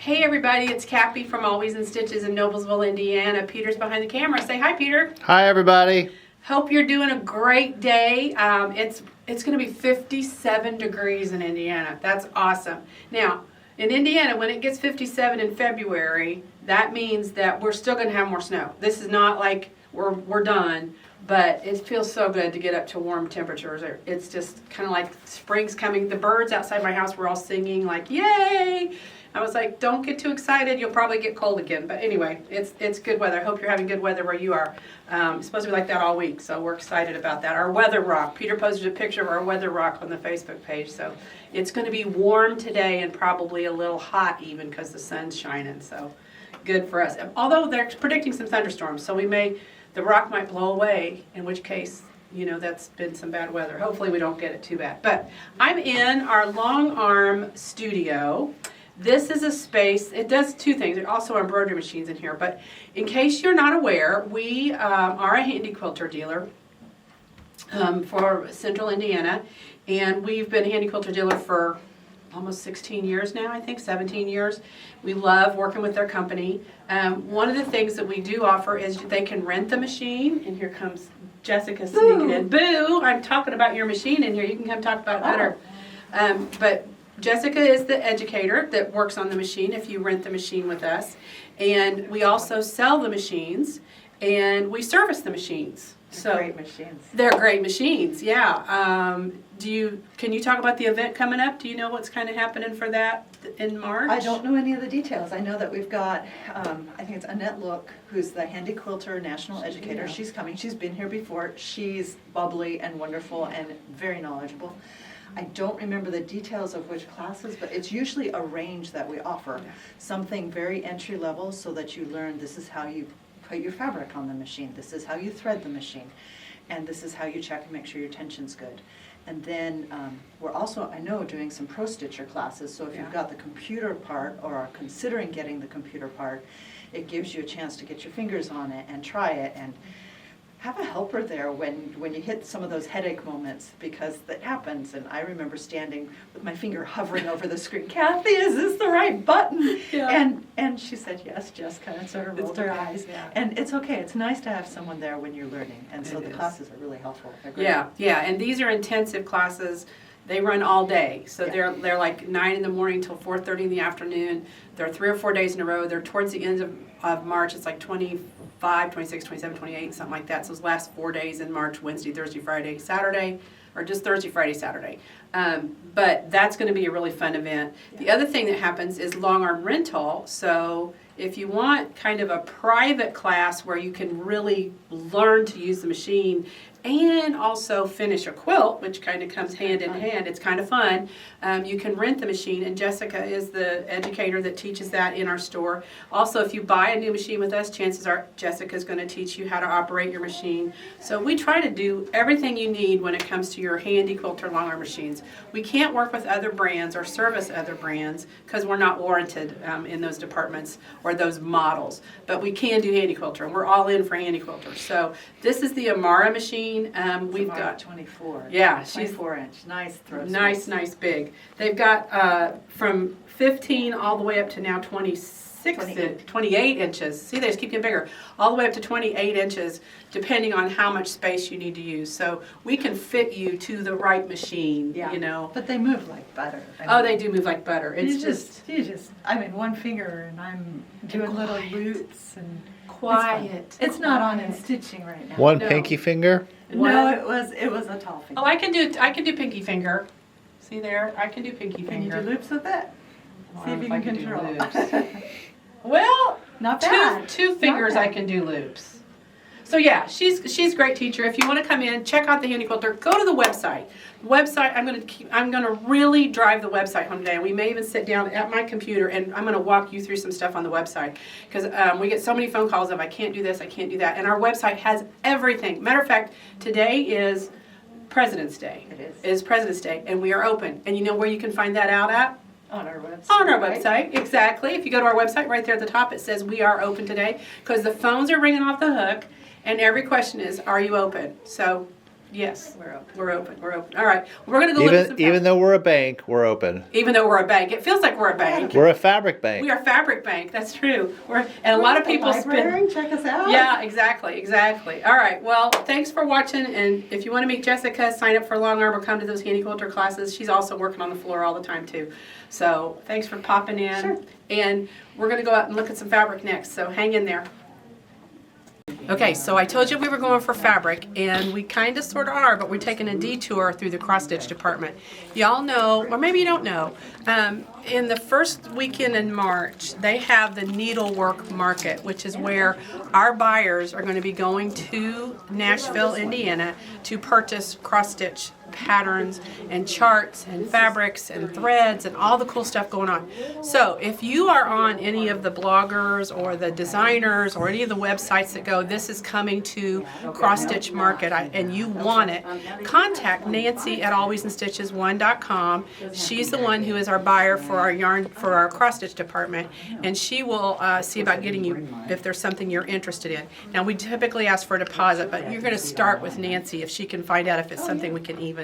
Hey everybody, it's Cappy from Always in Stitches in Noblesville, Indiana. Peter's behind the camera. Say hi, Peter. Hi everybody. Hope you're doing a great day. It's going to be 57 degrees in Indiana. That's awesome. Now, in Indiana, when it gets 57 in February, that means that we're still going to have more snow. This is not like we're done, but it feels so good to get up to warm temperatures. It's just kind of like spring's coming. The birds outside my house were all singing like, yay! I was like, don't get too excited. You'll probably get cold again. But anyway, it's good weather. I hope you're having good weather where you are. It's supposed to be like that all week, so we're excited about that. Our weather rock. Peter posted a picture of our weather rock on the Facebook page. So it's going to be warm today and probably a little hot even because the sun's shining. So good for us. Although they're predicting some thunderstorms, so the rock might blow away, in which case, that's been some bad weather. Hopefully we don't get it too bad. But I'm in our long arm studio. This is a space, it does two things. There are also embroidery machines in here, but in case you're not aware, we are a handy quilter dealer for Central Indiana, and we've been a handy quilter dealer for almost 16 years now, I think, 17 years. We love working with their company. One of the things that we do offer is they can rent the machine, and here comes Jessica sneaking in. Boo! I'm talking about your machine in here. You can come talk about it better. But Jessica is the educator that works on the machine if you rent the machine with us. And we also sell the machines and we service the machines. They're great machines. They're great machines, yeah. Can you talk about the event coming up? Do you know what's kind of happening for that in March? I don't know any of the details. I know that we've got, I think it's Annette Look, who's the Handy Quilter National Educator. Yeah. She's coming. She's been here before. She's bubbly and wonderful and very knowledgeable. I don't remember the details of which classes, but it's usually a range that we offer. Yeah. Something very entry level so that you learn this is how you put your fabric on the machine, this is how you thread the machine, and this is how you check and make sure your tension's good. And then we're also, I know, doing some pro stitcher classes, so if you've got the computer part or are considering getting the computer part, it gives you a chance to get your fingers on it and try it and have a helper there when you hit some of those headache moments, because that happens. And I remember standing with my finger hovering over the screen. Kathy, is this the right button? Yeah. And she said yes, Jessica, and sort of rolled her eyes. Yeah. And it's okay. It's nice to have someone there when you're learning. And so the classes are really helpful. Yeah. And these are intensive classes. They run all day. So they're like 9 in the morning till 4:30 in the afternoon. They're 3 or 4 days in a row. They're towards the end of March. It's like 25, 26, 27, 28, something like that. So those last 4 days in March, Wednesday, Thursday, Friday, Saturday, or just Thursday, Friday, Saturday. But that's going to be a really fun event. Yeah. The other thing that happens is long arm rental. So if you want kind of a private class where you can really learn to use the machine and also finish a quilt, which kind of comes hand in hand. It's kind of fun. You can rent the machine, and Jessica is the educator that teaches that in our store. Also, if you buy a new machine with us, chances are Jessica's going to teach you how to operate your machine. So we try to do everything you need when it comes to your handy quilter long arm machines. We can't work with other brands or service other brands because we're not warranted in those departments or those models. But we can do handy quilter, and we're all in for handy quilter. So this is the Amara machine. We've got 24. Yeah, 24-inch. Nice throw. Nice big. They've got from 15 all the way up to now 28 inches. See, they just keep getting bigger. All the way up to 28 inches, depending on how much space you need to use. So we can fit you to the right machine. Yeah. But they move like butter. They do move like butter. It's just. I mean, one finger, and I'm doing little loops and. Quiet. It's not on in stitching right now. One pinky finger? No, it was a tall finger. Oh, I can do pinky finger. See there? I can do pinky finger. Can you do loops with it? See if you can control. Well, not bad. Two fingers I can do loops. So yeah, she's a great teacher. If you want to come in, check out the Handy Quilter. Go to the website. I'm gonna really drive the website home today. We may even sit down at my computer and I'm gonna walk you through some stuff on the website because we get so many phone calls of I can't do this, I can't do that, and our website has everything. Matter of fact, today is President's Day. It is. It is President's Day, and we are open. And you know where you can find that out at? On our website. On our website, exactly. If you go to our website, right there at the top, it says we are open today because the phones are ringing off the hook, and every question is, are you open? So Yes. We're open. We're open. We're open. All right. We're going to go look at some Even though we're a bank, we're open. Even though we're a bank. It feels like we're a bank. We're a fabric bank. We are Fabric Bank. That's true. And a lot of people spend. Check us out. Yeah, exactly. All right. Well, thanks for watching. And if you want to meet Jessica, sign up for Long Arm or come to those handy quilter classes. She's also working on the floor all the time too. So thanks for popping in. Sure. And we're going to go out and look at some fabric next. So hang in there. Okay, so I told you we were going for fabric, and we kind of sort of are, but we're taking a detour through the cross-stitch department. Y'all know, or maybe you don't know, in the first weekend in March, they have the needlework market, which is where our buyers are going to be going to Nashville, Indiana, to purchase cross-stitch patterns and charts and fabrics and threads and all the cool stuff going on. So if you are on any of the bloggers or the designers or any of the websites that go, this is coming to Cross Stitch Market, and you want it, contact Nancy at alwaysinstitches1.com. She's the one who is our buyer for our yarn, for our cross stitch department, and she will see about getting you if there's something you're interested in. Now we typically ask for a deposit, but you're going to start with Nancy if she can find out if it's something we can even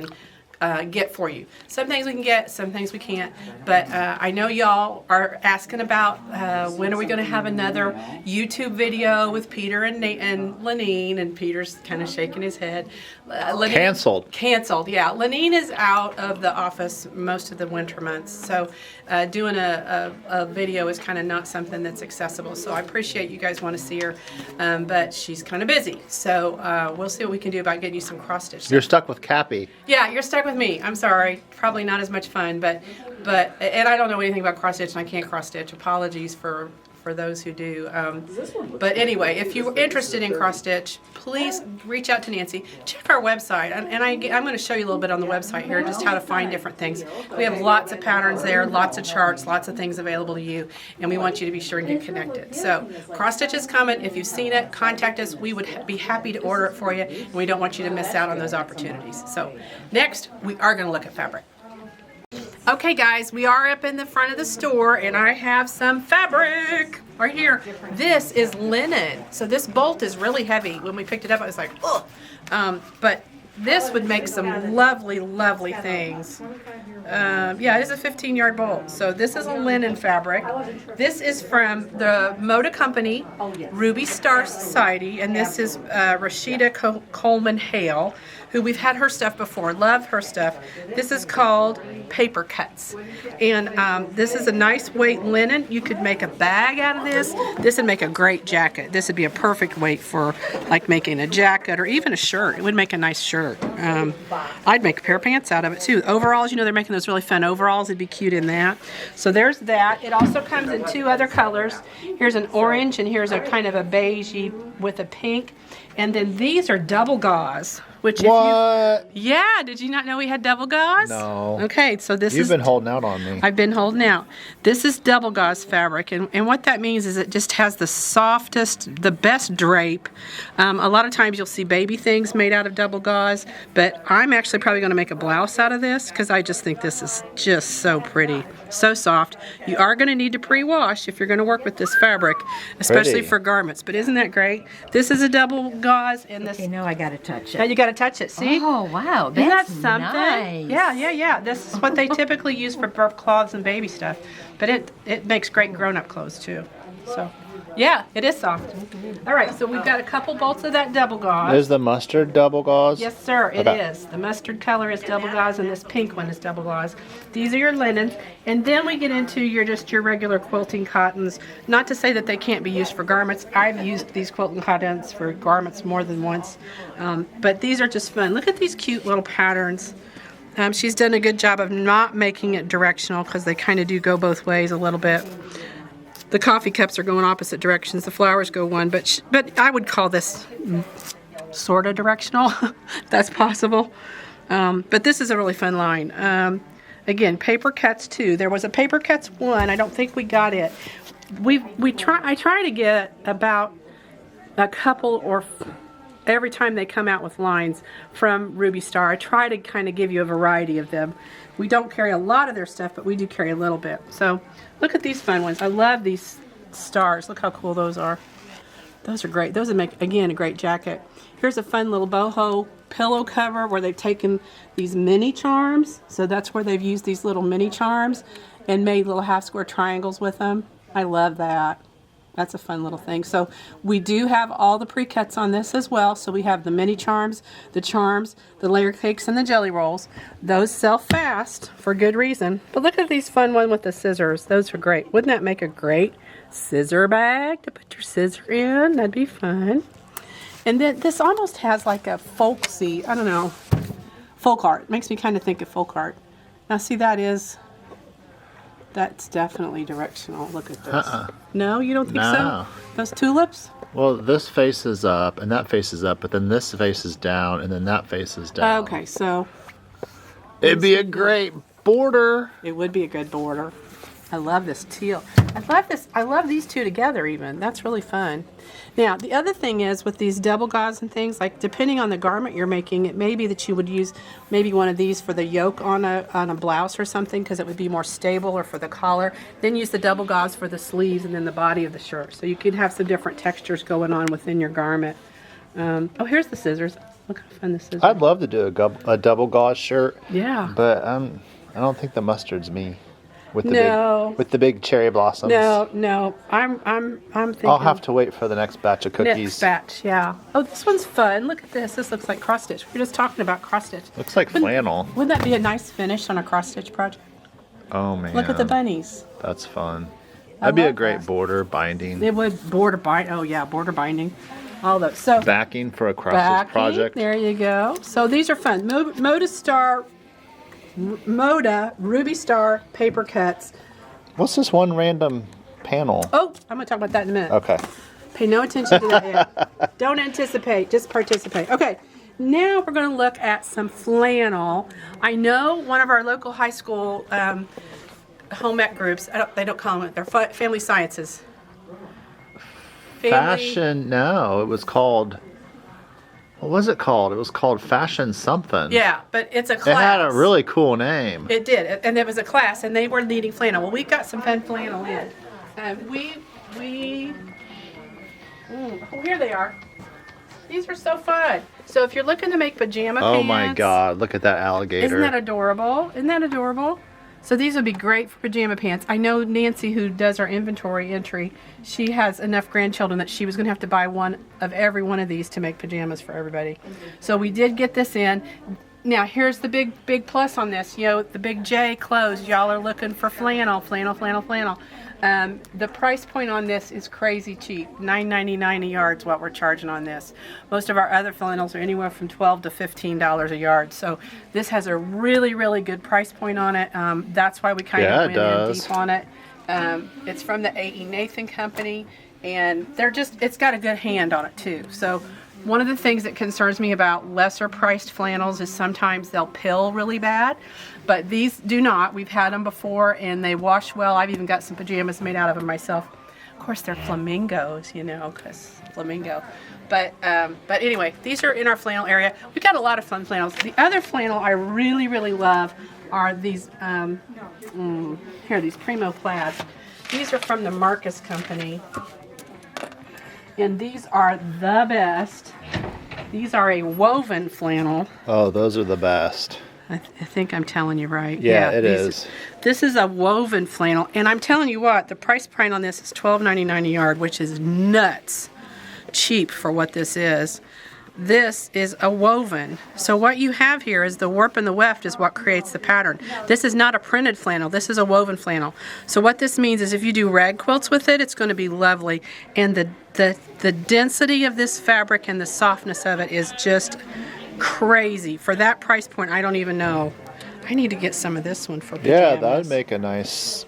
get for you. Some things we can get, some things we can't, but I know y'all are asking about when are we going to have another YouTube video with Peter and Lenine, and Peter's kind of shaking his head. Canceled. Canceled, yeah. Lenine is out of the office most of the winter months, so doing a video is kind of not something that's accessible, so I appreciate you guys want to see her, but she's kind of busy, so we'll see what we can do about getting you some cross-stitch. You're stuck with Cappy. Yeah, you're stuck with me. I'm sorry. Probably not as much fun, but and I don't know anything about cross stitch, and I can't cross stitch. Apologies for those who do. But anyway, if you're interested in cross stitch, please reach out to Nancy. Check our website, and I'm going to show you a little bit on the website here, just how to find different things. We have lots of patterns there, lots of charts, lots of things available to you, and we want you to be sure and get connected. So cross stitch is coming. If you've seen it, contact us. We would be happy to order it for you, and we don't want you to miss out on those opportunities. So next, we are going to look at fabric. Okay guys, we are up in the front of the store, and I have some fabric right here. This is linen. So this bolt is really heavy. When we picked it up, I was like, ugh. But this would make some lovely, lovely things. Yeah, it is a 15-yard bolt. So this is a linen fabric. This is from the Moda Company, Ruby Star Society, and this is Rashida Coleman Hale, who we've had her stuff before. Love her stuff. This is called Paper Cuts, and this is a nice weight linen. You could make a bag out of this. This would make a great jacket. This would be a perfect weight for like making a jacket or even a shirt. It would make a nice shirt. I'd make a pair of pants out of it too. Overalls, you know, they're making those really fun overalls. It'd be cute in that. So there's that. It also comes in two other colors. Here's an orange, and here's a kind of a beigey with a pink. And then these are double gauze. Which What? Yeah, did you not know we had double gauze? No. Okay, so this You've is... been holding out on me. I've been holding out. This is double gauze fabric, and what that means is it just has the softest, the best drape. A lot of times you'll see baby things made out of double gauze, but I'm actually probably going to make a blouse out of this because I just think this is just so pretty, so soft. You are going to need to pre-wash if you're going to work with this fabric, especially Pretty. for garments, but isn't that great? This is a double gauze, and this... Okay, now I gotta touch Now it. you got to touch it, see? Oh, wow, Isn't that that's something? nice. Yeah. This is what they typically use for birth cloths and baby stuff. But it makes great grown-up clothes too. So, yeah, it is soft. All right, so we've got a couple bolts of that double gauze. Is the mustard double gauze? Yes, sir, it Okay. is. The mustard color is double gauze, and this pink one is double gauze. These are your linens, and then we get into your regular quilting cottons. Not to say that they can't be used for garments. I've used these quilting cottons for garments more than once, but these are just fun. Look at these cute little patterns. She's done a good job of not making it directional because they kind of do go both ways a little bit. The coffee cups are going opposite directions. The flowers go one, but I would call this sort of directional, if that's possible. But this is a really fun line. Again, Paper Cuts 2. There was a Paper Cuts 1. I don't think we got it. I try to get about a couple or every time they come out with lines from Ruby Star. I try to kind of give you a variety of them. We don't carry a lot of their stuff, but we do carry a little bit. So look at these fun ones. I love these stars. Look how cool those are. Those are great. Those would make, again, a great jacket. Here's a fun little boho pillow cover where they've taken these mini charms. So that's where they've used these little mini charms and made little half square triangles with them. I love that. That's a fun little thing. So we do have all the pre-cuts on this as well. So we have the mini charms, the layer cakes, and the jelly rolls. Those sell fast for good reason. But look at these fun one with the scissors. Those are great. Wouldn't that make a great scissor bag to put your scissor in? That'd be fun. And then this almost has like a folksy, I don't know, folk art. It makes me kind of think of folk art. Now see, that's definitely directional. Look at this. No, you don't think so? Those tulips? Well, this faces up and that faces up, but then this faces down and then that faces down. Okay, so It'd be a great border. it would be a good border. I love this teal. I love this. I love these two together even. That's really fun. Now, the other thing is with these double gauze and things, like depending on the garment you're making, it may be that you would use maybe one of these for the yoke on a blouse or something because it would be more stable, or for the collar. Then use the double gauze for the sleeves and then the body of the shirt. So you could have some different textures going on within your garment. Oh, here's the scissors. Look how fun the scissors. I'd love to do a double gauze shirt. Yeah. But I don't think the mustard's me. With the No. with the big cherry blossoms. No. I'm thinking. I'll have to wait for the next batch of cookies. Next batch, yeah. Oh, this one's fun. Look at this. This looks like cross stitch. We were just talking about cross stitch. Looks like flannel. Wouldn't that be a nice finish on a cross stitch project? Oh man. Look at the bunnies. That's fun. I That'd be a love great that. border binding. It would border bind. Oh yeah, border binding. All those. So Backing for a cross backing, stitch project. there you go. So these are fun. Moda Ruby Star paper cuts. What's this one random panel? Oh, I'm gonna talk about that in a minute. Okay. Pay no attention to that yet. Don't anticipate, just participate. Okay, now we're going to look at some flannel. I know one of our local high school home ec groups, they don't call them it, they're family sciences. Fashion, no, it was called, what was it called? It was called Fashion something. Yeah, but it's a It class. had a really cool name. It did, and it was a class, and they were needing flannel. Well, we got some fun flannel in. Oh, here they are. These are so fun. So if you're looking to make pajama pants. Oh my God, look at that alligator. Isn't that adorable? Isn't that adorable? So these would be great for pajama pants. I know Nancy, who does our inventory entry, she has enough grandchildren that she was going to have to buy one of every one of these to make pajamas for everybody. So we did get this in. Now here's the big plus on this. You know, the big J clothes. Y'all are looking for flannel. The price point on this is crazy cheap. $9.99 a yard is what we're charging on this. Most of our other flannels are anywhere from $12 to $15 a yard. So this has a really, really good price point on it. That's why we kind of went in deep on it. It's from the A.E. Nathan Company, and it's got a good hand on it too. So one of the things that concerns me about lesser priced flannels is sometimes they'll pill really bad, but these do not. We've had them before and they wash well. I've even got some pajamas made out of them myself. Of course, they're flamingos, you know, because flamingo. But anyway, these are in our flannel area. We've got a lot of fun flannels. The other flannel I really, really love are these, these Primo plaids. These are from the Marcus Company. And these are the best. These are a woven flannel. Oh, those are the best. I think I'm telling you right. Yeah, it is. This is a woven flannel. And I'm telling you what, the price point on this is $12.99 a yard, which is nuts cheap for what this is. This is a woven. So what you have here is the warp and the weft is what creates the pattern. This is not a printed flannel. This is a woven flannel. So what this means is if you do rag quilts with it, it's going to be lovely. And the density of this fabric and the softness of it is just crazy. For that price point, I don't even know. I need to get some of this one for pajamas. Yeah, that would make a nice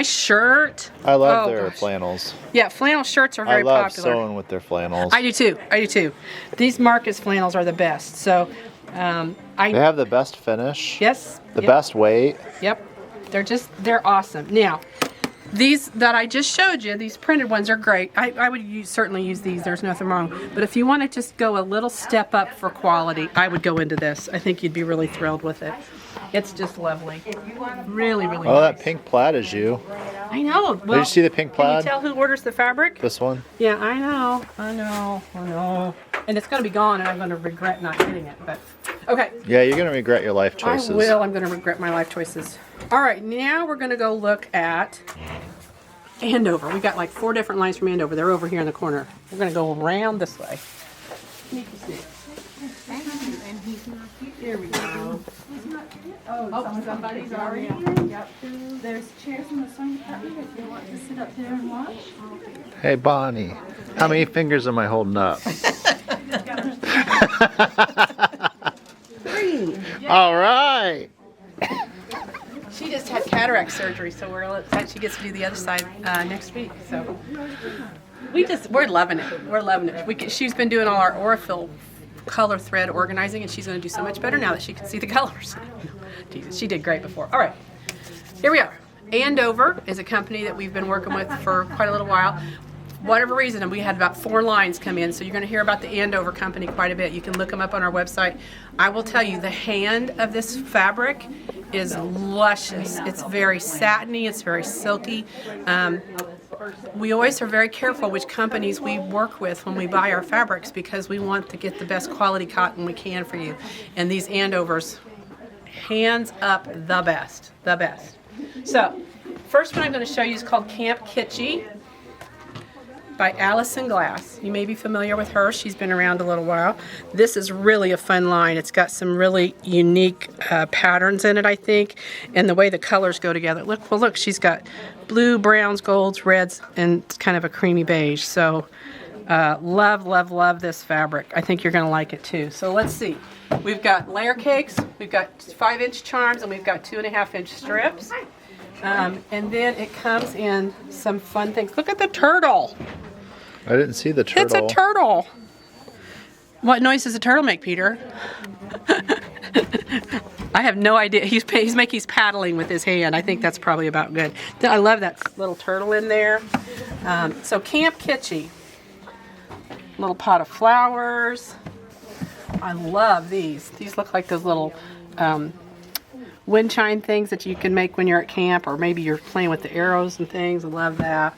shirt. I love their flannels. Yeah, flannel shirts are very popular. popular. I love sewing with their flannels. I do too. These Marcus flannels are the best. So they have the best finish. Yes. The best weight. Yep. They're awesome. Now, these that I just showed you, these printed ones are great. I would certainly use these. There's nothing wrong. But if you want to just go a little step up for quality, I would go into this. I think you'd be really thrilled with it. It's just lovely. Really, really Oh, that nice. pink plaid is you. I know. Did Well, you see the pink can you plaid? tell who orders the fabric? This one? Yeah, I know. I know. And it's going to be gone, and I'm going to regret not getting it. But okay. Yeah, you're gonna regret your life choices. I will. I'm going to regret my life choices. All right, now we're going to go look at Andover. We got like 4 different lines from Andover. They're over here in the corner. We're going to go around this way. Here we go. Oh, somebody's already here. Yep. There's chairs in the sewing department if you want to sit up there and watch. Hey, Bonnie. How many fingers am I holding up? 3. All right. She just had cataract surgery, so we're excited she gets to do the other side next week. So we're loving it. We're loving it. She's been doing all our Aurifil color thread organizing, and she's going to do so much better now that she can see the colors. Jesus, she did great before. All right, here we are. Andover is a company that we've been working with for quite a little while. Whatever reason, and we had about 4 lines come in, so you're going to hear about the Andover company quite a bit. You can look them up on our website. I will tell you, the hand of this fabric is luscious. It's very satiny. It's very silky. We always are very careful which companies we work with when we buy our fabrics because we want to get the best quality cotton we can for you. And these Andovers, hands up, the best, the best. So, first one I'm going to show you is called Camp Kitschy by Allison Glass. You may be familiar with her. She's been around a little while. This is really a fun line. It's got some really unique patterns in it, I think, and the way the colors go together. Look, she's got blue, browns, golds, reds, and kind of a creamy beige. So love this fabric. I think you're going to like it too. So let's see. We've got layer cakes, we've got 5-inch charms, and we've got 2.5-inch strips. And then it comes in some fun things. Look at the turtle. I didn't see the turtle. It's a turtle. What noise does a turtle make, Peter? I have no idea. He's paddling with his hand. I think that's probably about good. I love that little turtle in there. So Camp Kitschy. Little pot of flowers. I love these. These look like those little wind chime things that you can make when you're at camp, or maybe you're playing with the arrows and things. I love that.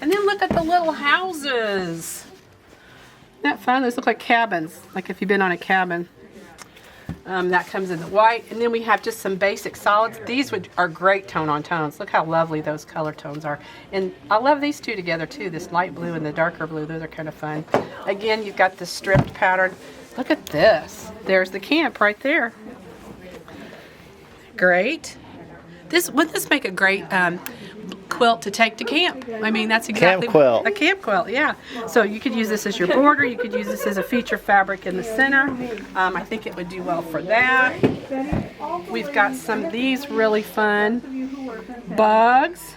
And then look at the little houses. Isn't that fun? Those look like cabins, like if you've been on a cabin. That comes in the white. And then we have just some basic solids. These are great tone-on tones. Look how lovely those color tones are. And I love these two together too, this light blue and the darker blue. Those are kind of fun. Again, you've got the stripped pattern. Look at this. There's the camp right there. Great. Wouldn't this make a great quilt to take to camp? I mean, that's exactly Camp quilt. A camp quilt, yeah. So you could use this as your border. You could use this as a feature fabric in the center. I think it would do well for that. We've got some of these really fun bugs.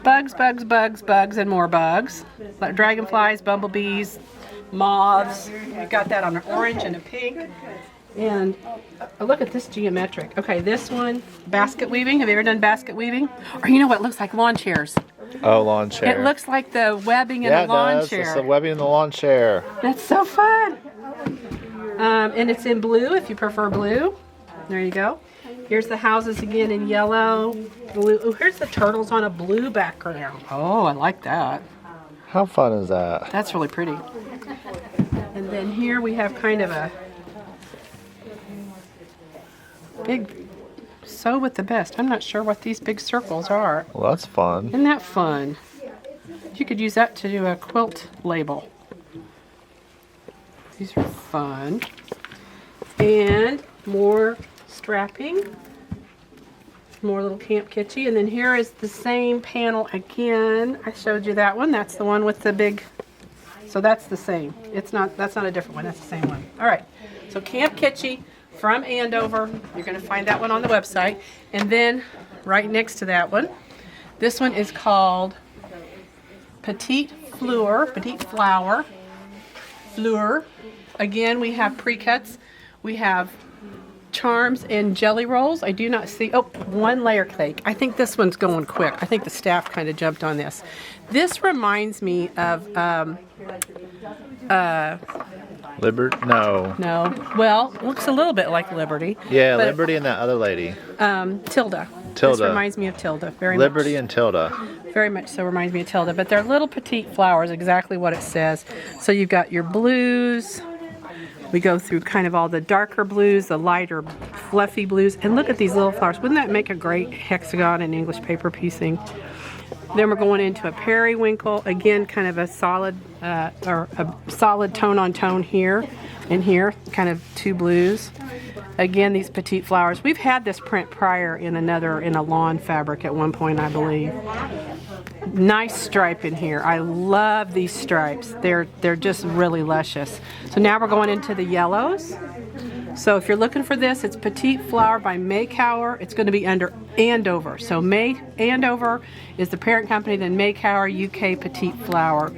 Bugs, and more bugs. Like dragonflies, bumblebees, moths. We've got that on an orange and a pink. And look at this geometric. Okay, this one, basket weaving. Have you ever done basket weaving? Or you know what it looks like? Lawn chairs. Oh, lawn chair. It looks like the webbing in yeah, a lawn it does. chair. It's the webbing in the lawn chair. That's so fun. And it's in blue if you prefer blue. There you go. Here's the houses again in yellow, blue. Oh, here's the turtles on a blue background. Oh, I like that. How fun is that? That's really pretty. And then here we have kind of a big sew with the best. I'm not sure what these big circles are. Well, that's fun. Isn't that fun? You could use that to do a quilt label. These are fun. And more strapping. More little Camp Kitschy. And then here is the same panel again. I showed you that one. That's the one with the big. So that's the same. That's not a different one. That's the same one. All right. So Camp Kitschy from Andover. You're going to find that one on the website. And then right next to that one, this one is called Petite Flower. Again, we have precuts. We have charms and jelly rolls. I do not see, oh, one layer cake. I think this one's going quick. I think the staff kind of jumped on this. This reminds me of, No. no, well, looks a little bit like Liberty. Yeah, but, Liberty and that other lady. Tilda. This Tilda. reminds me of Tilda, very Liberty much. and Tilda. Very much so reminds me of Tilda, but they're little petite flowers, exactly what it says. So you've got your blues. We go through kind of all the darker blues, the lighter fluffy blues, and look at these little flowers. Wouldn't that make a great hexagon in English paper piecing? Then we're going into a periwinkle, again kind of a solid or a solid tone on tone here and here, kind of two blues. Again, these petite flowers. We've had this print prior in a lawn fabric at one point, I believe. Nice stripe in here. I love these stripes. They're just really luscious. So now we're going into the yellows. So if you're looking for this, it's Petite Flower by Maycower. It's going to be under Andover. So Andover is the parent company, then Maycower UK Petite Flower,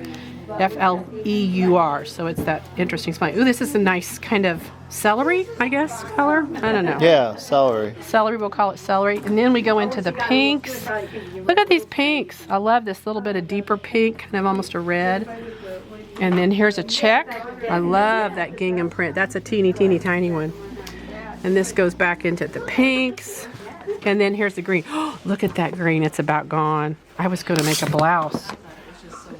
Fleur. So it's that interesting spelling. Ooh, this is a nice kind of celery, I guess, color. I don't know. Yeah, celery. Celery, we'll call it celery. And then we go into the pinks. Look at these pinks. I love this little bit of deeper pink, kind of almost a red. And then here's a check. I love that gingham print. That's a teeny tiny one. And this goes back into the pinks. And then here's the green. Oh, look at that green. It's about gone. I was going to make a blouse.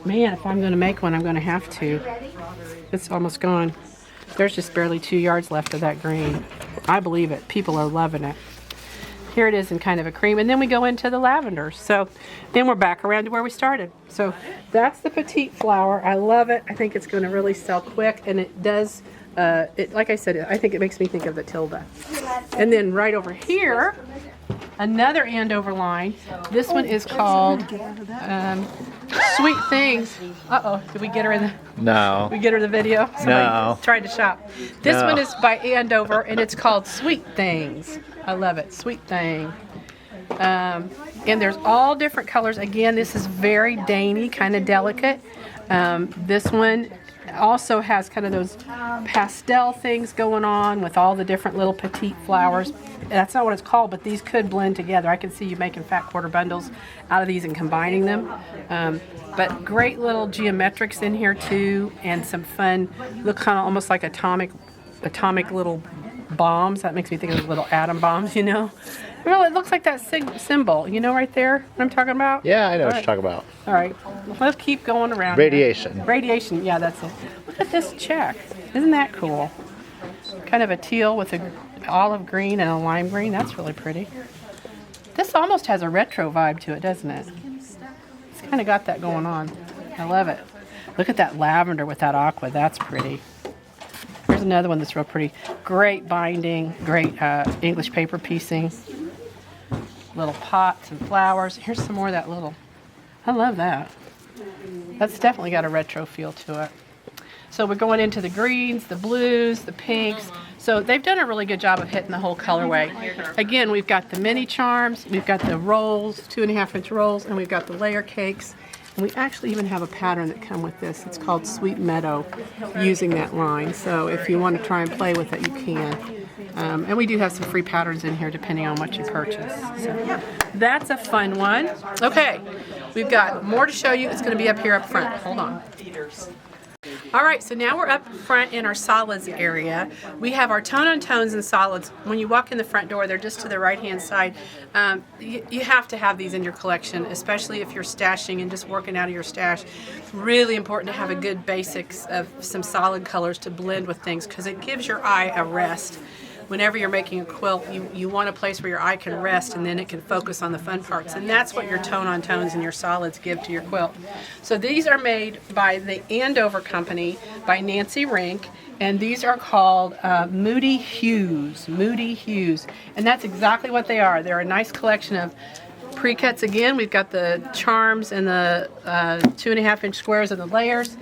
Man, if I'm going to make one, I'm going to have to. It's almost gone. There's just barely 2 yards left of that green. I believe it. People are loving it. Here it is in kind of a cream. And then we go into the lavenders. So then we're back around to where we started. So that's the Petite Flower. I love it. I think it's going to really sell quick. And it does, like I said, I think it makes me think of the Tilda. And then right over here, another Andover line. This one is called Sweet Things. Uh-oh, did we get her in the... No. We get her the video? Somebody No. tried to shop. This No. one is by Andover, and it's called Sweet Things. I love it. Sweet Thing. And there's all different colors. Again, this is very dainty, kind of delicate. This one also has kind of those pastel things going on with all the different little petite flowers. That's not what it's called, but these could blend together. I can see you making fat quarter bundles out of these and combining them. But great little geometrics in here too, and some fun, look kind of almost like atomic little bombs. That makes me think of little atom bombs, you know. Really, it looks like that symbol, you know, right there. What I'm talking about? Yeah, I know All what right. you're talking about. All right, let's keep going around. Radiation. Here. Radiation, yeah, that's it. Look at this check. Isn't that cool? Kind of a teal with a olive green and a lime green. That's really pretty. This almost has a retro vibe to it, doesn't it? It's kind of got that going on. I love it. Look at that lavender with that aqua. That's pretty. Here's another one that's real pretty. Great binding, great English paper piecing. Little pots and flowers. Here's some more of that little, I love that. That's definitely got a retro feel to it. So we're going into the greens, the blues, the pinks. So they've done a really good job of hitting the whole colorway. Again, we've got the mini charms, we've got the rolls, 2.5-inch rolls, and we've got the layer cakes. And we actually even have a pattern that come with this. It's called Sweet Meadow, using that line. So if you want to try and play with it, you can. And we do have some free patterns in here depending on what you purchase. So that's a fun one. Okay, we've got more to show you. It's going to be up here up front. Hold on. All right, so now we're up front in our solids area. We have our tone-on-tones and solids. When you walk in the front door, they're just to the right-hand side. You have to have these in your collection, especially if you're stashing and just working out of your stash. It's really important to have a good basics of some solid colors to blend with things because it gives your eye a rest. Whenever you're making a quilt, you want a place where your eye can rest and then it can focus on the fun parts. And that's what your tone-on-tones and your solids give to your quilt. So these are made by the Andover company, by Nancy Rink, and these are called Moody Hues. Moody Hues. And that's exactly what they are. They're a nice collection of precuts. Again, we've got the charms and the 2.5-inch squares and the layers.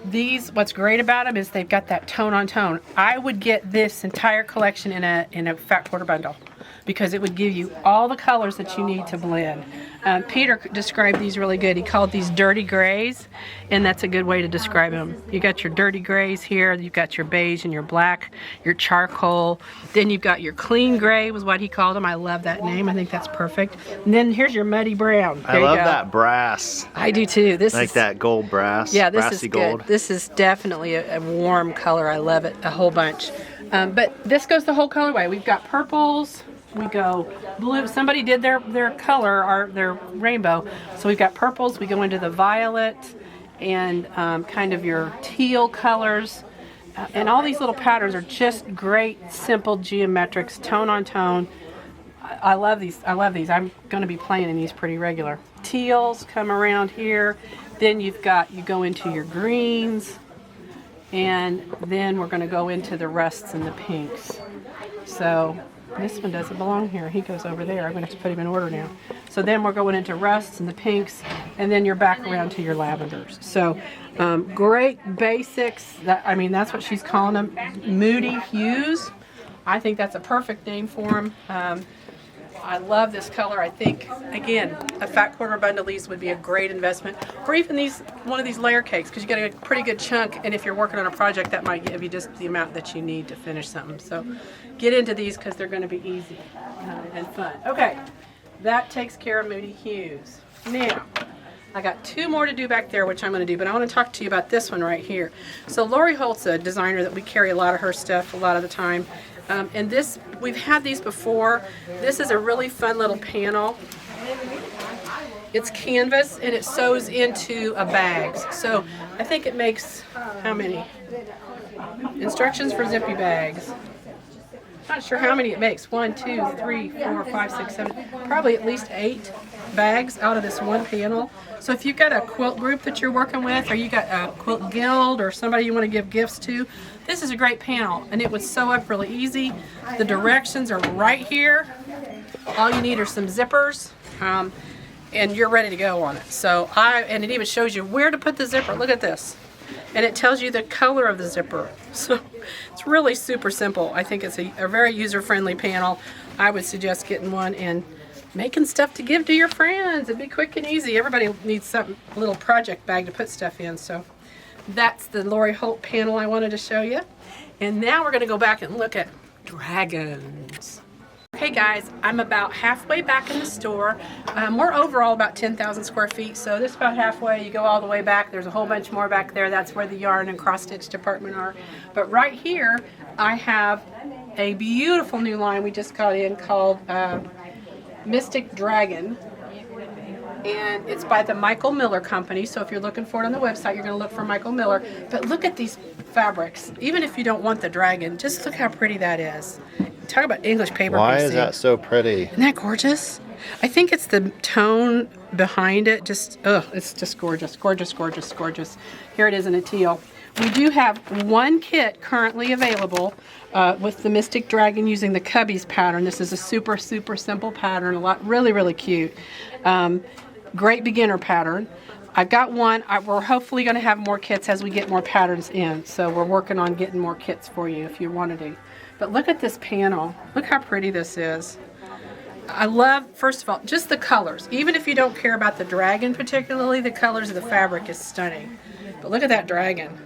These, what's great about them is they've got that tone on tone. I would get this entire collection in a fat quarter bundle. because it would give you all the colors that you need to blend. Peter described these really good. He called these dirty grays, and that's a good way to describe them. You got your dirty grays here, you've got your beige and your black, your charcoal, then you've got your clean gray was what he called them. I love that name. I think that's perfect. And then here's your muddy brown. There I love you go. that brass. I do too. This Like is that gold brass. yeah, this brassy is gold. good. This is definitely a warm color. I love it a whole bunch. But this goes the whole colorway. We've got purples. We go blue. Somebody did their color, their rainbow. So we've got purples. We go into the violet and kind of your teal colors. And all these little patterns are just great, simple geometrics, tone on tone. I love these. I love these. I'm going to be playing in these pretty regular. Teals come around here. Then you go into your greens. And then we're going to go into the rusts and the pinks. So this one doesn't belong here. He goes over there. I'm going to have to put him in order now. So then we're going into rusts and the pinks, and then you're back around to your lavenders. So great basics. That's what she's calling them, Moody Hues. I think that's a perfect name for them. I love this color. I think, again, a fat quarter bundle of these would be a great investment. Or even one of these layer cakes, because you get a pretty good chunk, and if you're working on a project, that might give you just the amount that you need to finish something. So get into these because they're going to be easy and fun. Okay, that takes care of Moody Hues. Now, I got two more to do back there, which I'm going to do, but I want to talk to you about this one right here. So Lori Holt's a designer that we carry a lot of her stuff a lot of the time. And this, we've had these before. This is a really fun little panel. It's canvas and it sews into a bag. So I think it makes, how many? Instructions for zippy bags. Not sure how many it makes. 1, 2, 3, 4, 5, 6, 7, probably at least 8 bags out of this one panel. So if you've got a quilt group that you're working with, or you got a quilt guild or somebody you want to give gifts to, this is a great panel, and it would sew up really easy. The directions are right here. All you need are some zippers, and you're ready to go on it. And it even shows you where to put the zipper. Look at this. And it tells you the color of the zipper. So it's really super simple. I think it's a very user-friendly panel. I would suggest getting one and making stuff to give to your friends. It'd be quick and easy. Everybody needs a little project bag to put stuff in. So that's the Lori Holt panel I wanted to show you. And now we're going to go back and look at dragons. Okay guys, I'm about halfway back in the store. We're overall about 10,000 square feet, so this is about halfway. You go all the way back, there's a whole bunch more back there. That's where the yarn and cross-stitch department are. But right here, I have a beautiful new line we just got in called Mystic Dragon. And it's by the Michael Miller Company, so if you're looking for it on the website, you're going to look for Michael Miller. But look at these fabrics. Even if you don't want the dragon, just look how pretty that is. Talk about English paper. Why is that so pretty? Isn't that gorgeous? I think it's the tone behind it. It's just gorgeous, gorgeous, gorgeous, gorgeous. Here it is in a teal. We do have one kit currently available with the Mystic Dragon using the Cubbies pattern. This is a super, super simple pattern. Really, really cute. Great beginner pattern. I've got one. We're hopefully going to have more kits as we get more patterns in. So we're working on getting more kits for you if you wanted to. But look at this panel. Look how pretty this is. I love, first of all, just the colors. Even if you don't care about the dragon particularly, the colors of the fabric is stunning. But look at that dragon.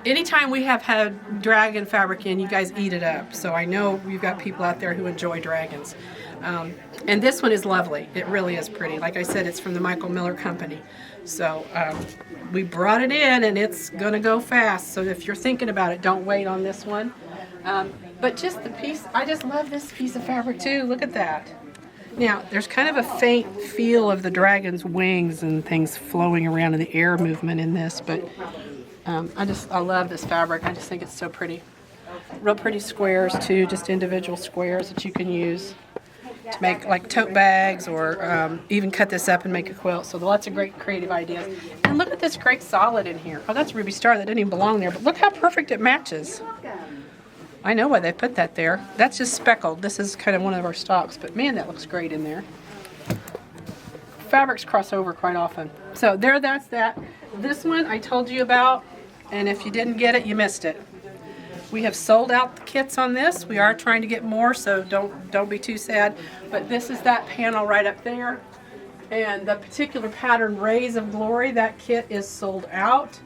Anytime we have had dragon fabric in, you guys eat it up. So I know we've got people out there who enjoy dragons. And this one is lovely. It really is pretty. Like I said, it's from the Michael Miller Company. So we brought it in and it's going to go fast. So if you're thinking about it, don't wait on this one. But just the piece, I just love this piece of fabric too. Look at that. Now, there's kind of a faint feel of the dragon's wings and things flowing around in the air movement in this. But I love this fabric. I just think it's so pretty. Real pretty squares too, just individual squares that you can use to make like tote bags or even cut this up and make a quilt. So lots of great creative ideas. And look at this great solid in here. Oh, that's Ruby Star. That didn't even belong there, but look how perfect it matches. I know why they put that there. That's just speckled. This is kind of one of our stocks, but man, that looks great in there. Fabrics cross over quite often. So that's that. This one I told you about, and if you didn't get it, you missed it. We have sold out the kits on this. We are trying to get more, so don't be too sad. But this is that panel right up there. And the particular pattern, Rays of Glory, that kit is sold out.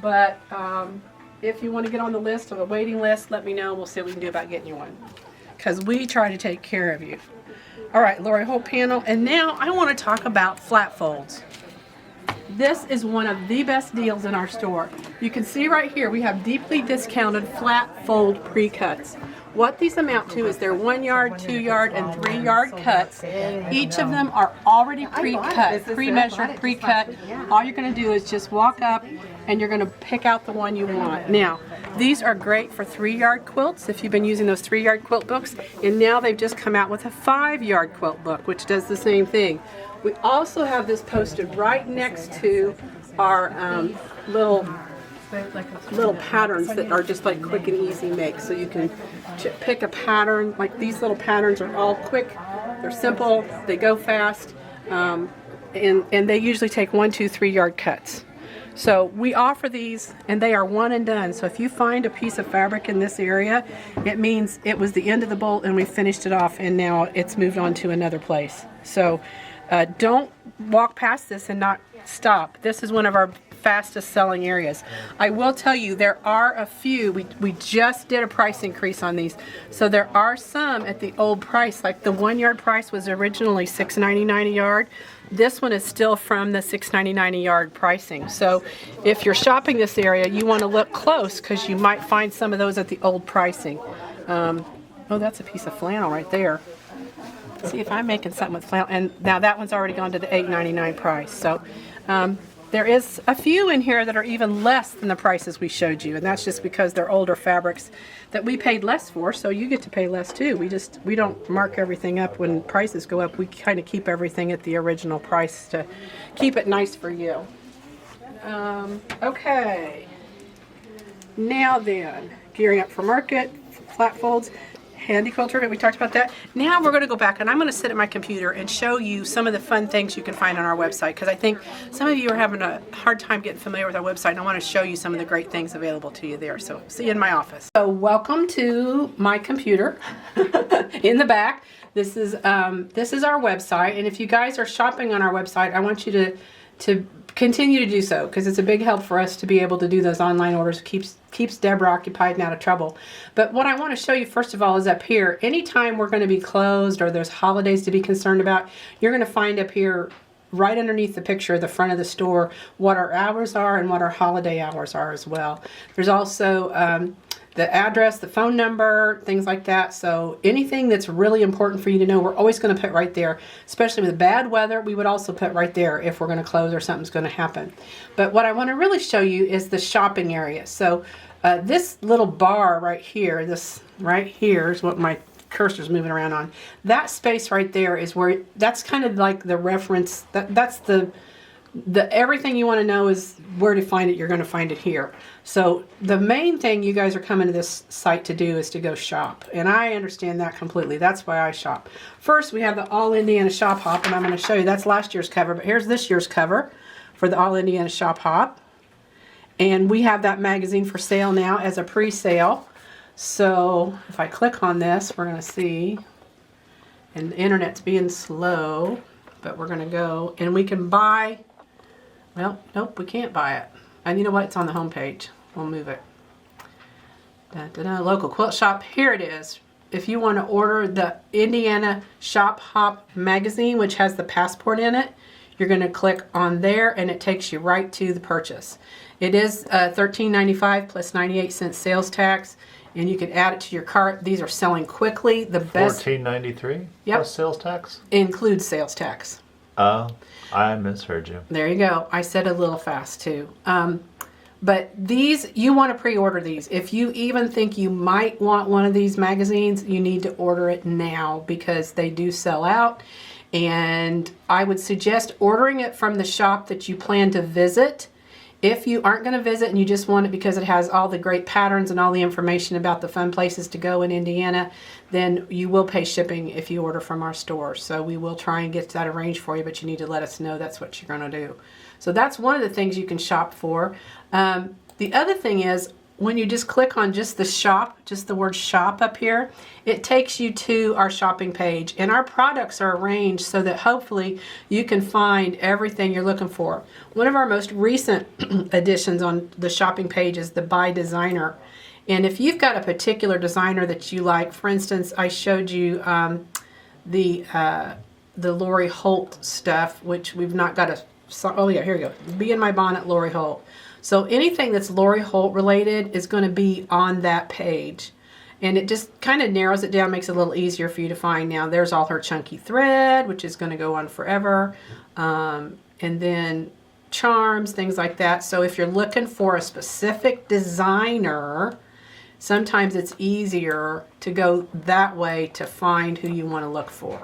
But if you want to get on the list of a waiting list, let me know. We'll see what we can do about getting you one. Because we try to take care of you. All right, Lori, whole panel. And now I want to talk about flat folds. This is one of the best deals in our store. You can see right here we have deeply discounted flat fold pre-cuts. What these amount to is they're 1 yard, 2 yard, and 3 yard cuts. Each of them are already pre-cut, pre-measured, pre-cut. All you're going to do is just walk up and you're going to pick out the one you want. Now, these are great for 3-yard quilts if you've been using those 3-yard quilt books. And now they've just come out with a 5-yard quilt book, which does the same thing. We also have this posted right next to our little patterns that are just like quick and easy make. So you can pick a pattern. Like these little patterns are all quick, they're simple, they go fast, and they usually take 1, 2, 3 yard cuts. So we offer these and they are one and done. So if you find a piece of fabric in this area, it means it was the end of the bolt and we finished it off and now it's moved on to another place. So don't walk past this and not stop. This is one of our fastest selling areas. I will tell you there are a few, we just did a price increase on these, so there are some at the old price, like the 1 yard price was originally $6.99 a yard. This one is still from the $6.99 a yard pricing. So if you're shopping this area, you want to look close because you might find some of those at the old pricing. Oh, that's a piece of flannel right there. See if I'm making something with flannel. And now that one's already gone to the $8.99 price. So there is a few in here that are even less than the prices we showed you. And that's just because they're older fabrics that we paid less for. So you get to pay less too. We don't mark everything up when prices go up. We kind of keep everything at the original price to keep it nice for you. Okay. Now then, gearing up for market, flat folds. Handy quilter, we talked about that. Now we're going to go back and I'm going to sit at my computer and show you some of the fun things you can find on our website, because I think some of you are having a hard time getting familiar with our website and I want to show you some of the great things available to you there. So see you in my office. So welcome to my computer in the back. This is our website, and if you guys are shopping on our website, I want you to continue to do so, because it's a big help for us to be able to do those online orders. Keeps Deborah occupied and out of trouble. But what I want to show you first of all is up here. Anytime we're going to be closed or there's holidays to be concerned about, you're going to find up here right underneath the picture, the front of the store, what our hours are and what our holiday hours are as well. There's also the address, the phone number, things like that. So anything that's really important for you to know, we're always going to put right there. Especially with bad weather, we would also put right there if we're going to close or something's going to happen. But what I want to really show you is the shopping area. So this little bar right here, this right here is what my cursor's moving around on. That space right there is where, that's kind of like the reference, that's the everything you want to know is where to find it. You're going to find it here. So the main thing you guys are coming to this site to do is to go shop, and I understand that completely. That's why I shop. First, we have the All Indiana Shop Hop, and I'm going to show you that's last year's cover, but here's this year's cover for the All Indiana Shop Hop, and we have that magazine for sale now as a pre-sale. So if I click on this, we're going to see, and the internet's being slow, but we're going to go and we can buy. Well, nope, we can't buy it. And you know what? It's on the home page. We'll move it. Local quilt shop. Here it is. If you want to order the Indiana Shop Hop magazine, which has the passport in it, you're going to click on there and it takes you right to the purchase. It is $13.95 plus 98 cents sales tax, and you can add it to your cart. These are selling quickly. The best. $14.93 Yep. plus sales tax? Includes sales tax. Oh, I misheard you. There you go. I said a little fast too. But these, you want to pre-order these. If you even think you might want one of these magazines, you need to order it now because they do sell out. And I would suggest ordering it from the shop that you plan to visit. If you aren't going to visit and you just want it because it has all the great patterns and all the information about the fun places to go in Indiana, then you will pay shipping if you order from our store. So we will try and get that arranged for you, but you need to let us know that's what you're going to do. So that's one of the things you can shop for. The other thing is, when you just click on just the shop, just the word shop up here, it takes you to our shopping page, and our products are arranged so that hopefully you can find everything you're looking for. One of our most recent additions on the shopping page is the by designer. And if you've got a particular designer that you like, for instance, I showed you the Lori Holt stuff, which we've not got a, oh yeah, here we go. Be in My Bonnet, Lori Holt. So anything that's Lori Holt related is going to be on that page. And it just kind of narrows it down, makes it a little easier for you to find. Now there's all her chunky thread, which is going to go on forever. And then charms, things like that. So if you're looking for a specific designer, sometimes it's easier to go that way to find who you want to look for.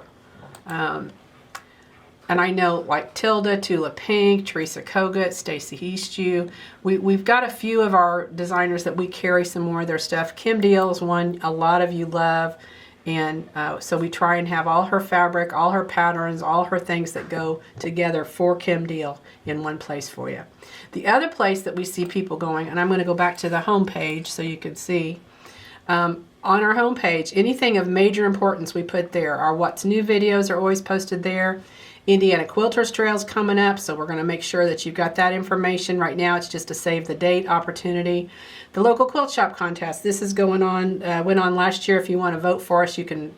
And I know like Tilda, Tula Pink, Teresa Kogut, Stacy Eastju. We've got a few of our designers that we carry some more of their stuff. Kim Deal is one a lot of you love. And so we try and have all her fabric, all her patterns, all her things that go together for Kim Deal in one place for you. The other place that we see people going, and I'm going to go back to the home page so you can see. On our home page, anything of major importance we put there. Our What's New videos are always posted there. Indiana Quilters Trail's coming up, so we're going to make sure that you've got that information. Right now it's just a save the date opportunity. The local quilt shop contest, this is going on, went on last year. If you want to vote for us, you can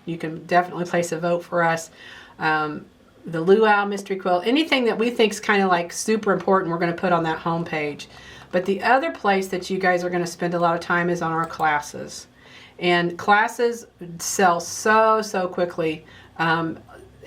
definitely place a vote for us. The Luau Mystery Quilt, anything that we think is kind of like super important, we're going to put on that home page. But the other place that you guys are going to spend a lot of time is on our classes. And classes sell so quickly.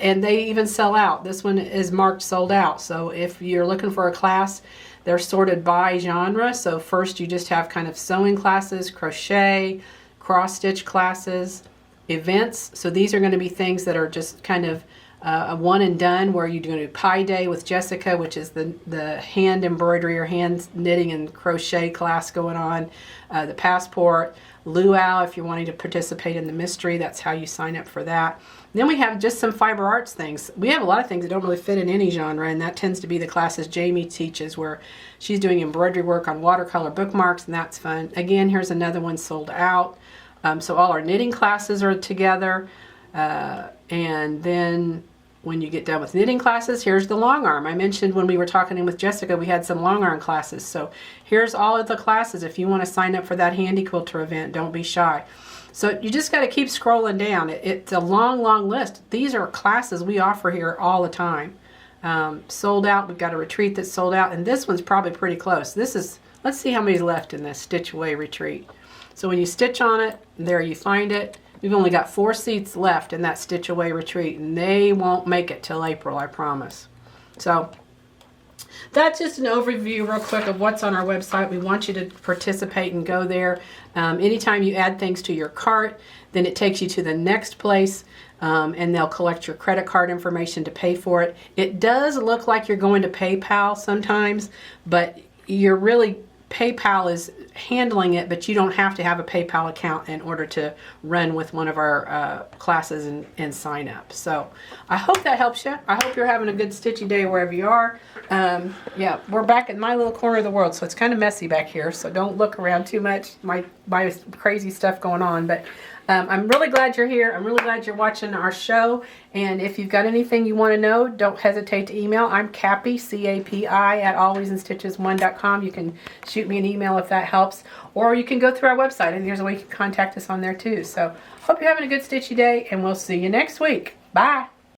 And they even sell out. This one is marked sold out. So if you're looking for a class, they're sorted by genre. So first you just have kind of sewing classes, crochet, cross stitch classes, events. So these are going to be things that are just kind of a one and done, where you're doing a pie day with Jessica, which is the hand embroidery or hand knitting and crochet class going on. The passport, luau, if you're wanting to participate in the mystery, that's how you sign up for that. Then we have just some fiber arts things. We have a lot of things that don't really fit in any genre, and that tends to be the classes Jamie teaches, where she's doing embroidery work on watercolor bookmarks, and that's fun. Again, here's another one sold out. So all our knitting classes are together. And then when you get done with knitting classes, here's the long arm. I mentioned when we were talking with Jessica, we had some long arm classes. So here's all of the classes. If you want to sign up for that Handy Quilter event, don't be shy. So you just got to keep scrolling down. It's a long list. These are classes we offer here all the time. Sold out. We've got a retreat that's sold out, and this one's probably pretty close. This is, let's see how many's left in this Stitch Away retreat. So when you stitch on it, there you find it. We've only got 4 seats left in that Stitch Away retreat, and they won't make it till April, I promise. So that's just an overview real quick of what's on our website. We want you to participate and go there. Anytime you add things to your cart, then it takes you to the next place, and they'll collect your credit card information to pay for it. It does look like you're going to PayPal sometimes, but you're really, PayPal is handling it, but you don't have to have a PayPal account in order to run with one of our classes and sign up. So I hope that helps you. I hope you're having a good stitchy day wherever you are. Yeah, we're back in my little corner of the world, so it's kind of messy back here, so don't look around too much. My crazy stuff going on, but I'm really glad you're here. I'm really glad you're watching our show. And if you've got anything you want to know, don't hesitate to email. I'm Cappy, C-A-P-I, at alwaysinstitches1.com. You can shoot me an email if that helps. Or you can go through our website, and there's a way you can contact us on there too. So hope you're having a good stitchy day, and we'll see you next week. Bye.